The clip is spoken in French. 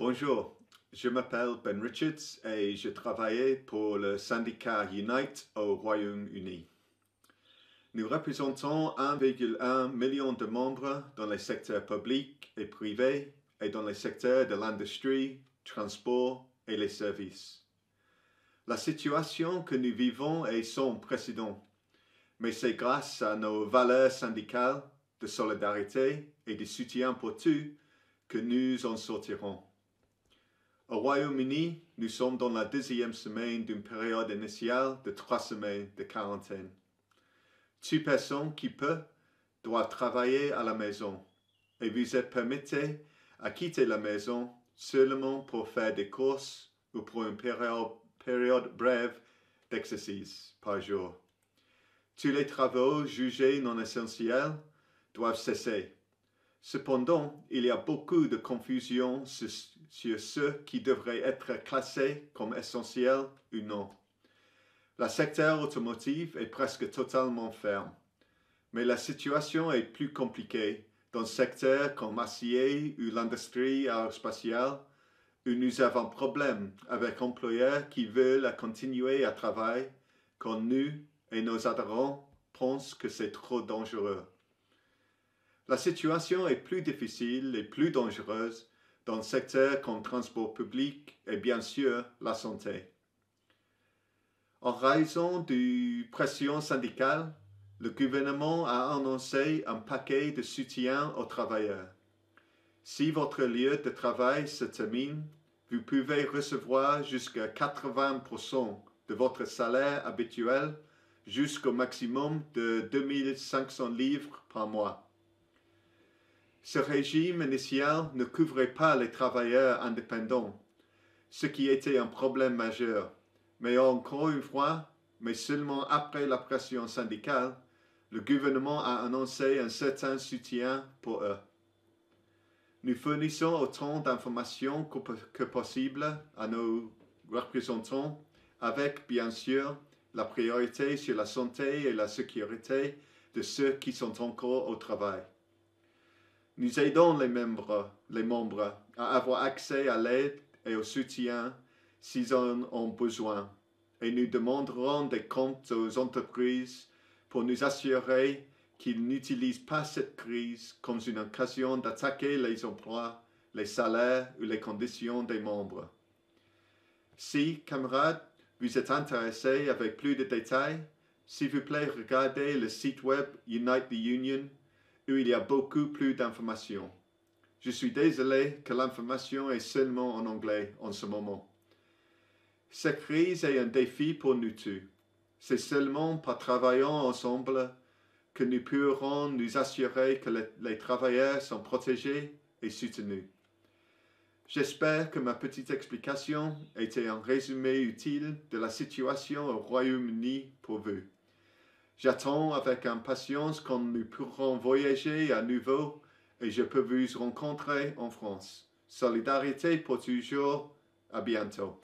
Bonjour, je m'appelle Ben Richards et je travaillais pour le syndicat Unite au Royaume-Uni. Nous représentons 1,1 million de membres dans les secteurs publics et privés et dans les secteurs de l'industrie, transport et les services. La situation que nous vivons est sans précédent, mais c'est grâce à nos valeurs syndicales de solidarité et de soutien pour tous que nous en sortirons. Au Royaume-Uni, nous sommes dans la deuxième semaine d'une période initiale de 3 semaines de quarantaine. Toute personne qui peut doit travailler à la maison et vous êtes permis à quitter la maison seulement pour faire des courses ou pour une période brève d'exercice par jour. Tous les travaux jugés non essentiels doivent cesser. Cependant, il y a beaucoup de confusion sur ceux qui devraient être classés comme essentiels ou non. Le secteur automotive est presque totalement ferme, mais la situation est plus compliquée dans le secteur comme l'acier ou l'industrie aérospatiale, où nous avons problème avec employeurs qui veulent continuer à travailler quand nous et nos adhérents pensent que c'est trop dangereux. La situation est plus difficile et plus dangereuse dans le secteur comme le transport public et bien sûr la santé. En raison de pression syndicale, le gouvernement a annoncé un paquet de soutien aux travailleurs. Si votre lieu de travail se termine, vous pouvez recevoir jusqu'à 80% de votre salaire habituel jusqu'au maximum de 2500 livres par mois. Ce régime initial ne couvrait pas les travailleurs indépendants, ce qui était un problème majeur. Mais encore une fois, mais seulement après la pression syndicale, le gouvernement a annoncé un certain soutien pour eux. Nous fournissons autant d'informations que possible à nos représentants, avec bien sûr la priorité sur la santé et la sécurité de ceux qui sont encore au travail. Nous aidons les membres à avoir accès à l'aide et au soutien s'ils en ont besoin. Et nous demanderons des comptes aux entreprises pour nous assurer qu'ils n'utilisent pas cette crise comme une occasion d'attaquer les emplois, les salaires ou les conditions des membres. Si, camarades, vous êtes intéressés avec plus de détails, s'il vous plaît, regardez le site web Unite the Union, où il y a beaucoup plus d'informations. Je suis désolé que l'information est seulement en anglais en ce moment. Cette crise est un défi pour nous tous. C'est seulement par travaillant ensemble que nous pourrons nous assurer que les travailleurs sont protégés et soutenus. J'espère que ma petite explication était un résumé utile de la situation au Royaume-Uni pour vous. J'attends avec impatience quand nous pourrons voyager à nouveau et je peux vous rencontrer en France. Solidarité pour toujours. À bientôt.